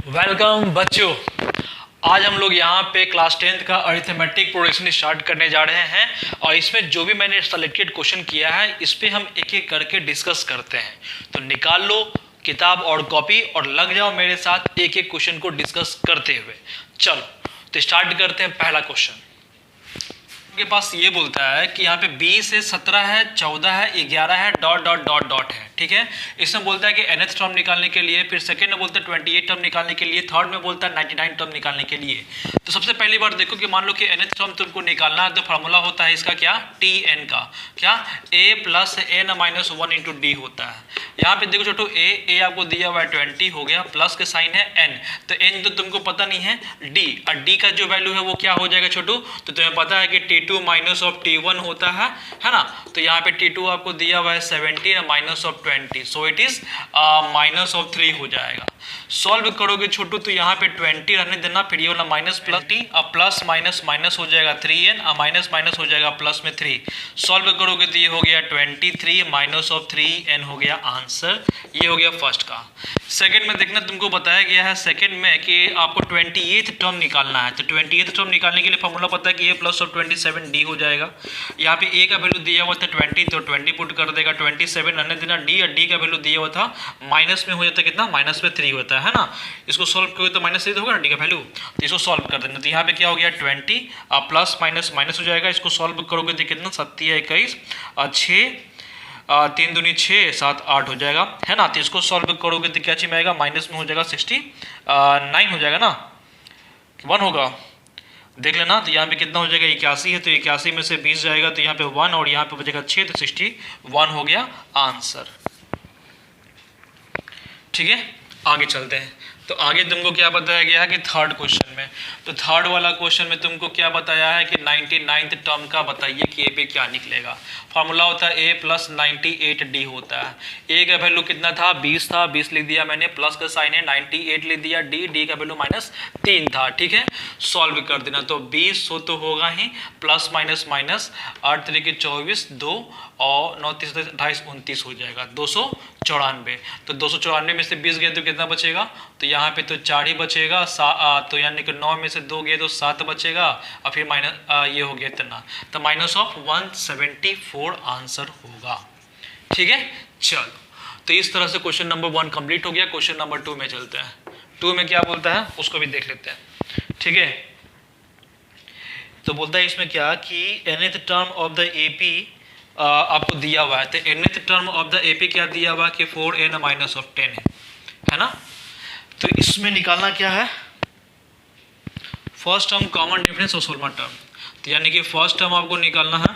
Welcome बच्चों। आज हम लोग यहाँ पे क्लास 10th का अरिथमेटिक प्रोग्रेशन स्टार्ट करने जा रहे हैं और इसमें जो भी मैंने सेलेक्टेड क्वेश्चन किया है इस पे हम एक एक करके डिस्कस करते हैं। तो निकाल लो किताब और कॉपी और लग जाओ मेरे साथ एक एक क्वेश्चन को डिस्कस करते हुए। चलो तो स्टार्ट करते हैं। पहला क्वेश्चन के पास ये बोलता है कि यहाँ पे 20 है, 17 है, 14 है, 11 है, डॉट डॉट डॉट डॉट है। ठीक है, इसमें बोलता है कि nth टर्म निकालने के लिए, फिर सेकंड में बोलता है 28 टर्म निकालने के लिए, थर्ड में बोलता है 99 टर्म निकालने के लिए। तो सबसे पहली बार देखो कि मान लो कि nth टर्म तुमको निकालना है तो फार्मूला होता है इसका क्या, tn का, क्या a plus n minus 1 into D होता है। यहाँ पे देखो छोटो a आपको दिया हुआ है 20 हो गया, प्लस के साइन है n, तो n तो तुमको पता नहीं है, d और d का जो वैल्यू है वो क्या हो जाएगा छोटू, तो तुम्हें पता है कि t2 माइनस ऑफ t1 होता है ना। तो यहाँ पे t2 आपको दिया हुआ है 17 minus of 20, so it is minus of 3 हो जाएगा। सॉल्व करोगे छोटू तो यहाँ पे 20 रहने देना, फिर ये वाला माइनस प्लस टी, अब प्लस माइनस माइनस हो जाएगा 3n, अब माइनस माइनस हो जाएगा प्लस में 3। सॉल्व करोगे तो ये हो गया 23 माइनस ऑफ 3n हो गया आंसर। ये हो गया फर्स्ट का। सेकंड में देखना तुमको बताया गया है सेकंड में कि आपको 28th टर्म निकालना है। तो 28th टर्म निकालने के लिए फॉर्मूला पता है कि a प्लस ऑफ 27d हो जाएगा। यहाँ पे a का वैल्यू दिया हुआ था 20, तो 20 पुट कर देगा, 27 रहने देना, d और d का वैल्यू दिया हुआ था माइनस में हो जाता है कितना, माइनस में 3 होता है ना। इसको सॉल्व करोगे तो माइनस 3 होगा ना d का वैल्यू, तो इसको सॉल्व कर देना। तो यहाँ पे क्या हो गया 20 प्लस माइनस माइनस हो जाएगा। इसको सॉल्व करोगे तो कितना 7 या 21 6 3 दूनी 6 7 8 हो जाएगा, है ना। तो इसको सॉल्व करोगे तो क्या चीज में आएगा, माइनस में हो जाएगा 69 हो जाएगा ना, 1 होगा, देख लेना। तो यहाँ पे कितना हो जाएगा 81 है, तो 81 में से 20 जाएगा तो यहाँ पे 1 और यहाँ पे बचेगा 6, तो 61 हो गया आंसर। ठीक है, आगे चलते हैं। तो आगे तुमको क्या बताया गया है कि थर्ड क्वेश्चन में, तो थर्ड वाला क्वेश्चन में तुमको क्या बताया है कि 99th टर्म का बताइए कि ए पे क्या निकलेगा। फार्मूला होता है a प्लस 98d होता है। a का वैल्यू कितना था, 20 था, 20 लिख दिया मैंने, प्लस का साइन है 98 लिख दिया, d का वैल्यू माइनस 3 था। ठीक है, सॉल्व कर देना। तो 20 तो होगा ही, प्लस माइनस माइनस 8 तरीके 24, 2 और 9 3 28 29 हो जाएगा 294। तो 294 में से 20 गए तो कितना बचेगा, तो यहाँ पे तो 4 ही बचेगा, तो यानी कि 9 में से 2 गए तो 7 बचेगा और फिर माइनस ये हो गया इतना, तो माइनस ऑफ 174 आंसर होगा। ठीक है, चलो तो इस तरह से क्वेश्चन नंबर 1 कंप्लीट हो गया। क्वेश्चन नंबर 2 में चलते हैं। 2 में क्या बोलता है उसको भी देख लेते हैं। ठीक है, तो बोलता है इसमें क्या कि nth term of the AP आपको दिया हुआ है। तो nth term of the AP क्या दिया हुआ है कि 4n माइनस ऑफ 10 है ना। तो इसमें निकालना क्या है, फर्स्ट टर्म कॉमन डिफरेंस और 16वां टर्म। तो यानी कि फर्स्ट टर्म आपको निकालना है,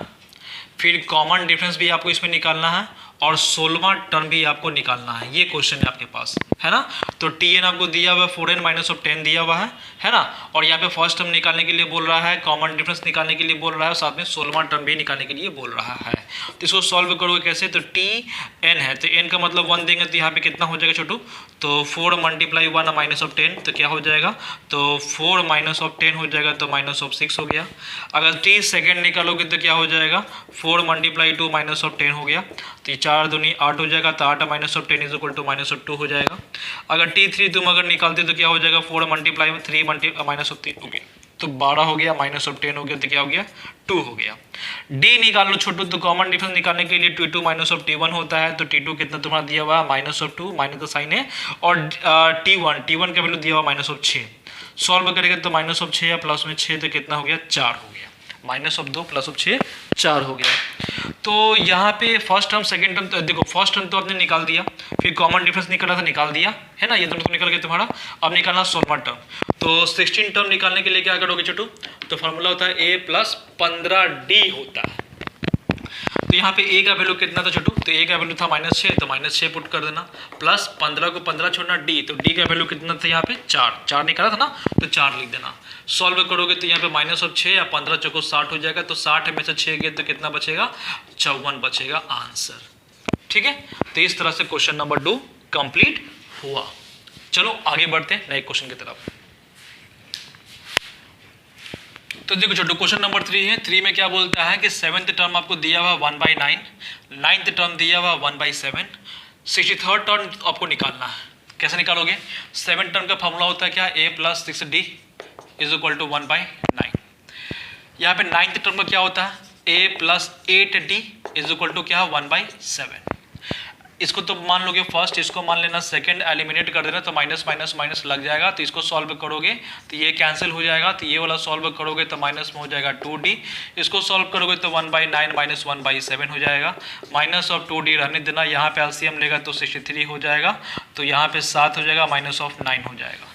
फिर कॉमन डिफरेंस भी आपको इसमें निकालना है और 16वां टर्म भी आपको निकालना है। ये क्वेश्चन है आपके पास, है ना। तो tn आपको दिया हुआ है 4n माइनस ऑफ 10 दिया हुआ है ना। और यहाँ पे फर्स्ट टर्म निकालने के लिए बोल रहा है, कॉमन डिफरेंस निकालने के लिए बोल रहा है, साथ में 16वां टर्म भी निकालने के लिए बोल रहा है। तो इसको सॉल्व करोगे कैसे, तो tn है तो n का मतलब 1 देंगे तो यहाँ पे कितना हो जाएगा छोटू, तो 4 मल्टीप्लाई 1 माइनस ऑफ 10, तो क्या हो जाएगा, तो 4 माइनस ऑफ 10 हो जाएगा, तो माइनस ऑफ 6 हो गया। अगर t सेकेंड निकालोगे तो क्या हो जाएगा, 4 मल्टीप्लाई 2 माइनस ऑफ 10 हो गया, तो 4 दूनी 8 हो जाएगा, तो 8 minus of 10 is equal to minus of 2 हो जाएगा। अगर t3 तुम अगर निकालते तो क्या हो जाएगा, 4 मल्टीप्लाई 3 माइनस ऑफ 3 हो गया, तो 12 हो गया, माइनस ऑफ 10 हो गया, तो क्या हो गया 2 हो गया। d निकाल लो छोटू, तो कॉमन डिफरेंस निकालने के लिए t2 माइनस ऑफ t1 होता है। तो t2 कितना तुम्हारा दिया हुआ है, माइनस ऑफ 2, माइनस का साइन है, और t1 का वैल्यू दिया हुआ माइनस ऑफ 6। सॉल्व करेंगे तो माइनस ऑफ 6 या प्लस में 6, तो कितना हो गया 4 हो गया, माइनस ऑफ 2 प्लस ऑफ 6 4 हो गया। तो यहाँ पे फर्स्ट टर्म सेकंड टर्म, तो देखो फर्स्ट टर्म तो आपने निकाल दिया, फिर कॉमन डिफरेंस निकाला था, निकाल दिया है ना, ये दोनों तो निकल गया तुम्हारा। अब निकालना 16वां टर्म। तो 16 टर्म निकालने के लिए क्या करोगे छोटू, तो फॉर्मूला होता है a प्लस 15d होता है। तो यहाँ पे a का वैल्यू कितना था छोटू, तो a का वैल्यू था -6, तो -6 पुट कर देना, प्लस 15 को 15 छोड़ना d, तो d का वैल्यू कितना था यहाँ पे 4 निकाला था ना, तो 4 लिख देना। सॉल्व करोगे तो यहाँ पे माइनस ऑफ 6 या 15 चौको 60 हो जाएगा, तो 60 में से 6 गए तो कितना बचेगा, 54 बचेगा आंसर। ठीक है, तो इस तरह से क्वेश्चन नंबर 2 कंप्लीट हुआ। चलो आगे बढ़ते हैं नए क्वेश्चन की तरफ। तो देखो छोटू क्वेश्चन नंबर 3 है। 3 में क्या बोलता है कि 7th टर्म आपको दिया हुआ 1/9, 9th टर्म दिया हुआ 1/7, 63rd टर्म आपको निकालना है। कैसे निकालोगे? 7 टर्म का फॉर्मूला होता है क्या? a plus 6d is equal to 1/9। यहाँ पे 9th टर्म का क्या होता है? a plus 8d is equal to क्या? 1/7। इसको तो मान लोगे फर्स्ट, इसको मान लेना सेकंड, एलिमिनेट कर देना तो माइनस माइनस माइनस लग जाएगा। तो इसको सॉल्व करोगे तो ये कैंसिल हो जाएगा, तो ये वाला सॉल्व करोगे तो माइनस में हो जाएगा 2d। इसको सॉल्व करोगे तो 1/9 माइनस 1/7 हो जाएगा। माइनस ऑफ 2d रहने देना, यहाँ पे एलसीएम लेगा तो 63 हो जाएगा, तो यहाँ पे 7 हो जाएगा, माइनस ऑफ 9 हो जाएगा।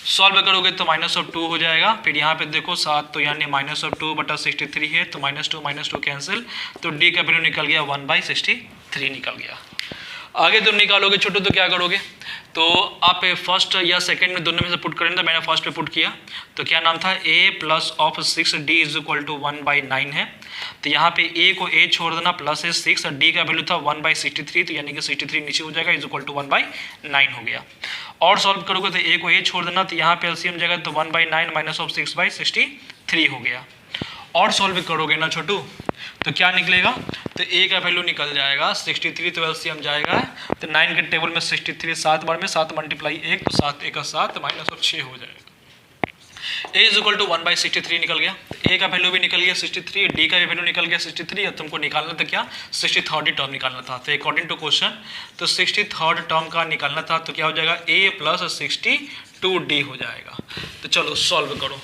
सॉल्व करोगे तो माइनस ऑफ 2 हो जाएगा। फिर यहाँ पे देखो 7 तो यानी माइनस ऑफ 2/63 है, तो माइनस टू कैंसिल, तो डी का वैल्यू निकल गया 1/63 निकल गया। आगे तुम निकालोगे छोटू तो क्या करोगे? तो आप फर्स्ट या सेकंड में दोनों में से पुट करेंगे, तो मैंने फर्स्ट पे पुट किया तो क्या नाम था? a plus of 6d is equal to 1/9 है। तो यहाँ पे a को a छोड़ देना, प्लस है 6 और d का वैल्यू था 1/63, तो यानी कि 63 नीचे हो जाएगा, इज इक्वल टू 1/9 हो गया। और सॉल्व करोगे तो a को a छोड़ देना, तो यहाँ पे एलसीएम जाएगा तो 1/9 माइनस ऑफ 6/63 हो गया। और सॉल्व करोगे ना छोटू तो क्या निकलेगा? तो a का वैल्यू निकल जाएगा 63, तो एलसीएम जाएगा तो 9 के टेबल में 63 7 बार में 7 मल्टीप्लाई 1 तो 7 1 7 माइनस ऑफ 6 हो जाएगा। a इज इक्वल टू 1/63 निकल गया। a का वैल्यू भी निकल गया 63, d का भी वैल्यू निकल गया 63, और तुमको निकालना था क्या? 63rd टर्म निकालना था। तो अकॉर्डिंग टू क्वेश्चन तो 63rd टर्म का निकालना था, तो क्या हो जाएगा? a प्लस 62d हो जाएगा। तो चलो सॉल्व करो।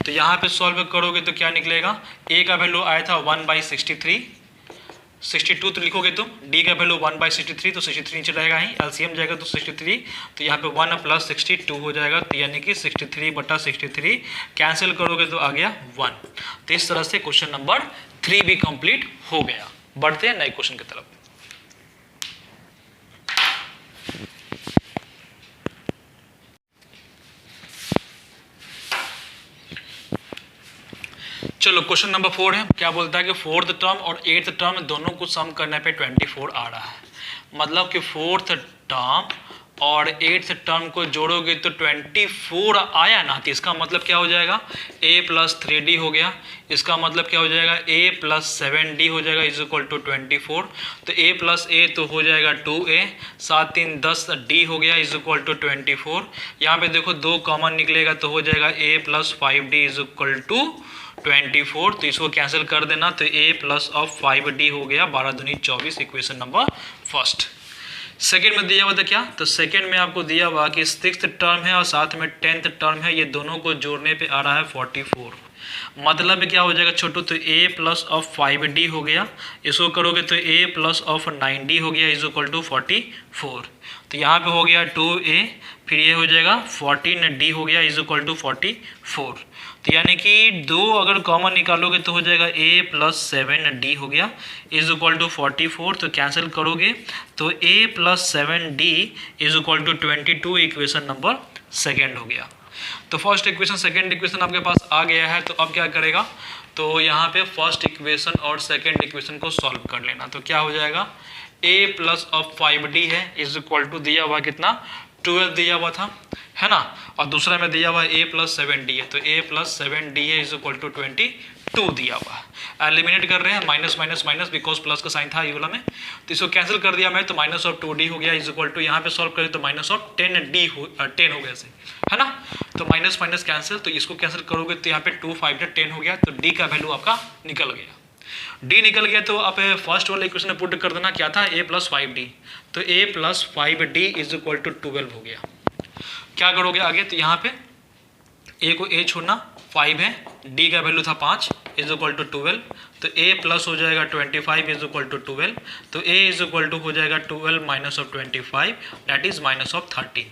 तो यहाँ पे सॉल्व करोगे तो क्या निकलेगा? a का वैल्यू आया था 1/63, 62 तो लिखोगे तुम, d का वैल्यू 1/63 तो 63 नीचे रहेगा ही, एलसीएम जाएगा तो 63, तो यहाँ पे 1 प्लस 62 हो जाएगा, तो यानी कि 63/63 कैंसिल करोगे तो आ गया 1। तो इस तरह से क्वेश्चन नंबर 3 भी कंप्लीट हो गया। बढ़ते हैं नए क्वेश्चन की तरफ। चलो क्वेश्चन नंबर 4 है। क्या बोलता है कि 4th टर्म और 8th टर्म दोनों को सम करने पे 24 आ रहा है। मतलब कि 4th टर्म और 8th टर्म को जोड़ोगे तो 24 आया ना, तो इसका मतलब क्या हो जाएगा? a प्लस 3d हो गया। इसका मतलब क्या हो जाएगा? a प्लस 7d हो जाएगा इज इक्वल टू 24। तो a प्लस a तो हो जाएगा 2a, 7 3 10 d हो गया इज इक्वल टू 24। यहाँ पे देखो 2 कॉमन निकलेगा तो हो जाएगा a plus 5d is equal to 24। तो इसको कैंसिल कर देना, तो a प्लस ऑफ 5d हो गया, 12 दूनी 24, इक्वेशन नंबर फर्स्ट। सेकेंड में दिया हुआ था क्या? तो सेकेंड में आपको दिया हुआ कि 6th टर्म है और साथ में 10th टर्म है, ये दोनों को जोड़ने पे आ रहा है 44। मतलब क्या हो जाएगा छोटू? तो a प्लस ऑफ 5d हो गया, इसको करोगे तो a प्लस ऑफ 9d हो गया इज इक्वल टू 44। तो यहाँ पे हो गया 2a, फिर ये हो जाएगा 14d हो गया इज इक्वल टू 44। तो यानी कि 2 अगर कॉमन निकालोगे तो हो जाएगा a प्लस 7d हो गया इज इक्वल टू 44। तो कैंसिल करोगे तो a plus 7d is equal to 22, equation number second हो गया। तो फर्स्ट इक्वेशन सेकेंड इक्वेशन आपके पास आ गया है। तो अब क्या करेगा? तो यहाँ पे फर्स्ट इक्वेशन और सेकेंड इक्वेशन को सॉल्व कर लेना। तो क्या हो जाएगा? a प्लस ऑफ 5d है इज इक्वल टू दिया हुआ कितना? 12 दिया हुआ था, है ना, और दूसरा में दिया हुआ a प्लस 7d है, तो a प्लस 7d है इज इक्वल टू 22 दिया हुआ है। एलिमिनेट कर रहे हैं, minus minus minus, because plus का साइन था ये वाला में, तो इसको कैंसिल कर दिया मैं, तो माइनस ऑफ 2d हो गया इज इक्वल टू, यहाँ पे सॉल्व करें तो माइनस ऑफ 10 हो गया से, है ना। तो माइनस माइनस कैंसिल, तो इसको कैंसिल करोगे तो यहाँ पे 2 5 10 हो गया, तो d का वैल्यू आपका निकल गया। d निकल गया तो आप फर्स्ट वाले इक्वेशन में पुट कर देना, क्या था? a प्लस 5d, तो a plus 5d is equal to 12 हो गया। क्या करोगे आगे? तो यहाँ पे a को a छोड़ना, 5 है, d का वैल्यू था 5 इज इक्वल टू 12, तो a प्लस हो जाएगा 25 इज इक्वल टू 12, तो a इज इक्वल टू हो जाएगा 12 minus of 25 that is minus of 13।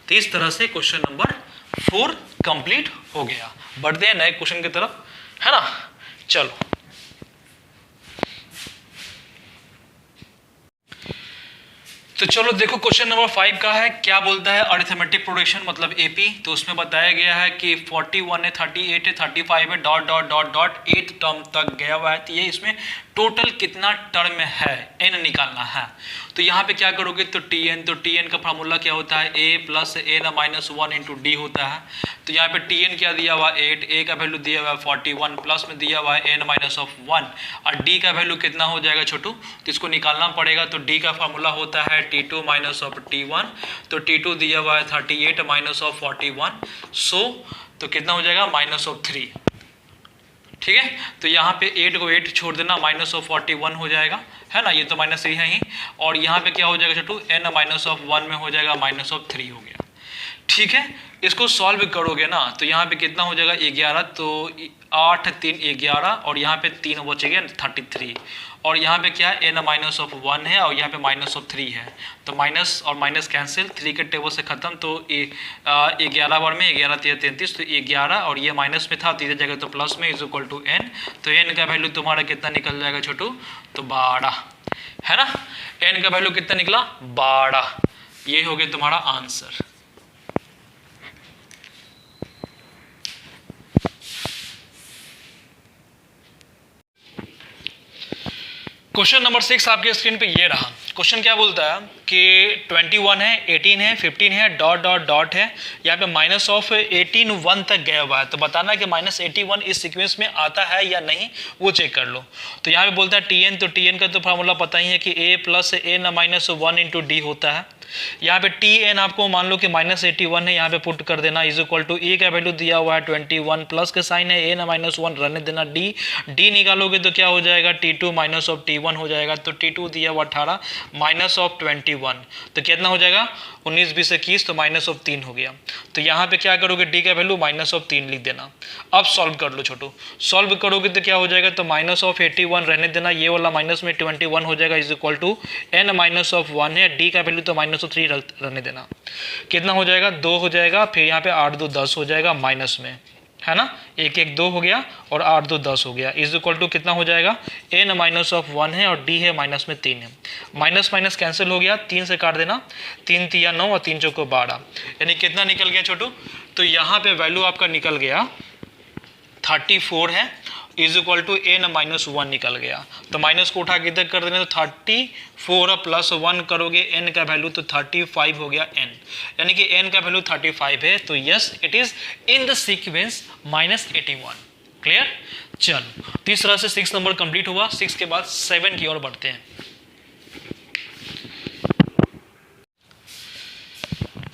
तो इस तरह से क्वेश्चन नंबर 4 कंप्लीट हो गया। बढ़ते हैं नए क्वेश्चन की तरफ, है ना। चलो तो चलो देखो क्वेश्चन नंबर 5 का है। क्या बोलता है? अरिथमेटिक प्रोडक्शन मतलब एपी। तो उसमें बताया गया है कि 41 है, 38 है, 35 है, dot dot dot dot 8 term तक गया हुआ है। तो ये इसमें टोटल कितना टर्म है, एन निकालना है। तो यहाँ पे क्या करोगे, तो टी एन का फार्मूला क्या होता है, A plus N minus 1 into D होता है। तो यहाँ पे टी एन क्या दिया हुआ 8, ए का वैल्यू दिया हुआ 41 प्लस में दिया हुआ है एन माइनस ऑफ 1 और डी का वैल्यू कितना हो जाएगा छोटू, तो इसको निकालना पड़ेगा। तो डी का फार्मूला होता है T2 माइनस ऑफ T1, तो T2 दिया हुआ है 38 माइनस ऑफ 41, सो तो कितना हो जाएगा माइनस ऑफ 3, ठीक है। तो यहाँ पे 8 को 8 छोड़ देना, माइनस ऑफ 41 हो जाएगा, है ना, ये तो माइनस 3 है ही। और यहाँ पे क्या हो जाएगा छोटू, एन माइनस ऑफ 1 में हो जाएगा माइनस ऑफ 3 हो गया, ठीक है। इसको सॉल्व करोगे ना तो यहाँ पे कितना हो जाएगा 11, तो 8 3 11 और यहाँ पे 3 बचेगा 33 और यहाँ पे क्या है एन माइनस ऑफ 1 है और यहाँ पे माइनस ऑफ 3 है, तो माइनस और माइनस कैंसिल, 3 के टेबल से खत्म, तो 11 बार में 11 3 33, तो 11 और ये माइनस में था, तीसरी जगह तो प्लस में इज इक्वल टू एन, तो एन का वैल्यू तुम्हारा कितना निकल जाएगा छोटू, तो 12, है ना। एन का वैल्यू कितना निकला 12, ये हो गया तुम्हारा आंसर। क्वेश्चन नंबर 6 आपके स्क्रीन पे ये रहा। क्वेश्चन क्या बोलता है कि 21 है, 18 है, 15 है, डॉट डॉट डॉट है, यहाँ पे माइनस ऑफ 18 1 तक गया हुआ है, तो बताना है कि माइनस 81 इस सीक्वेंस में आता है या नहीं, वो चेक कर लो। तो यहाँ पे बोलता है टी एन, तो टी एन का तो फार्मूला पता ही है कि A plus N minus 1 into D होता है। यहाँ पे टी एन आपको मान लो कि माइनस 81 है, यहाँ पे पुट कर देना इज इक्वल टू ए का वैल्यू दिया हुआ है 21 प्लस का साइन है एन माइनस 1 रहने देना, डी निकालोगे तो क्या हो जाएगा T2 माइनस ऑफ T1 हो जाएगा, तो T2 दिया हुआ 18 माइनस ऑफ 21, तो कितना हो जाएगा 19 20 21, तो माइनस ऑफ 3 हो गया। तो यहाँ पे क्या करोगे डी का वैल्यू माइनस ऑफ 3 लिख देना। अब सॉल्व कर लो छोटू, सॉल्व करोगे तो क्या हो जाएगा, तो माइनस ऑफ 81 रहने देना, ये वाला माइनस में 21 हो जाएगा is equal to N minus of 1 है, डी का वैल्यू तो माइनस ऑफ 3 रहने देना, कितना हो जाएगा 2 हो जाएगा, फिर यहाँ पे 8 2 10 हो जाएगा माइनस में, है ना, 1 1 2 हो गया और 8 2 10 हो गया इज इक्वल टू कितना हो जाएगा एन माइनस ऑफ 1 है और डी है माइनस में 3 है, माइनस माइनस कैंसिल हो गया, 3 से काट देना, 3 3 9 और 3 चौको 12, यानी कितना निकल गया छोटू, तो यहाँ पे वैल्यू आपका निकल गया 34 है is equal to N minus 1 निकल गया। तो माइनस को उठा के इधर कर देना, तो 34 प्लस 1 करोगे एन का वैल्यू तो 35 हो गया एन, यानी कि एन का वैल्यू 35 है, तो yes it is in the sequence minus 81। Clear, चलो तो इस तरह से 6 नंबर कंप्लीट हुआ। 6 के बाद 7 की ओर बढ़ते हैं।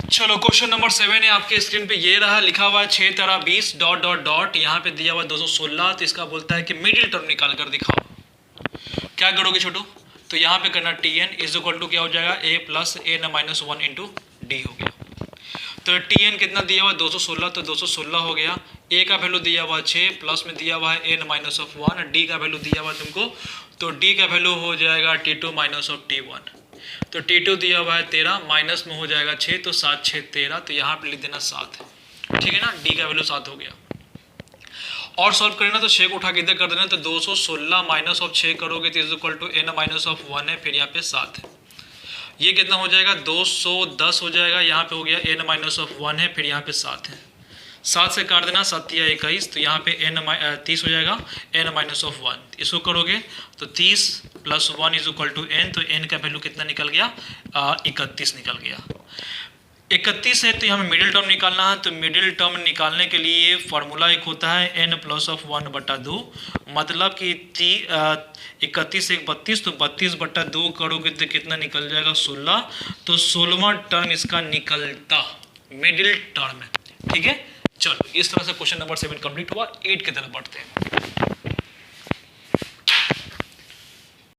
चलो क्वेश्चन नंबर 7 है आपके स्क्रीन पे, ये रहा, लिखा हुआ है 6 तरह 20 डॉट डॉट डॉट, यहाँ पे दिया हुआ 216, तो इसका बोलता है कि मिडिल टर्म निकाल कर दिखाओ। क्या करोगे छोटू, तो यहाँ पे करना T N is equal to क्या हो जाएगा A plus N minus 1 into D हो गया। तो टी एन कितना दिया हुआ 216, तो 216 हो गया, ए का वैल्यू दिया हुआ 6 प्लस में दिया हुआ है एन माइनस ऑफ 1, डी का वैल्यू दिया हुआ तुमको, तो डी का वैल्यू हो जाएगा T2 माइनस ऑफ T1, तो T2 दिया हुआ है 13, माइनस में हो जाएगा 6, तो 7 6 13, तो यहाँ पे लिख देना 7 है, ठीक है ना, डी का वैल्यू 7 हो गया। और सॉल्व करना तो 6 को उठा के इधर कर देना, तो 216 माइनस ऑफ 6 करोगे तो is equal to N minus of 1 है, फिर यहाँ पे 7 है, ये कितना हो जाएगा 210 हो जाएगा, यहाँ पे हो गया एन माइनस ऑफ 1 है, फिर यहाँ पे 7 है, 7 से काट देना, 7 या 21, तो यहाँ पे एन 30 हो जाएगा एन माइनस ऑफ 1, इसको करोगे तो 30 plus 1 is equal to N, तो एन का वैल्यू कितना निकल गया 31 निकल गया। 31 है तो यहाँ पे मिडिल टर्म निकालना है, तो मिडिल टर्म निकालने के लिए फार्मूला एक होता है एन प्लस ऑफ 1/2, मतलब कि 31 1 32, तो 32/2 करोगे तो कितना निकल जाएगा 16, तो 16वां टर्म इसका निकलता मिडिल टर्म है, ठीक है। चलो इस तरह से क्वेश्चन नंबर 7 कंप्लीट हुआ। 8 की तरफ बढ़ते हैं।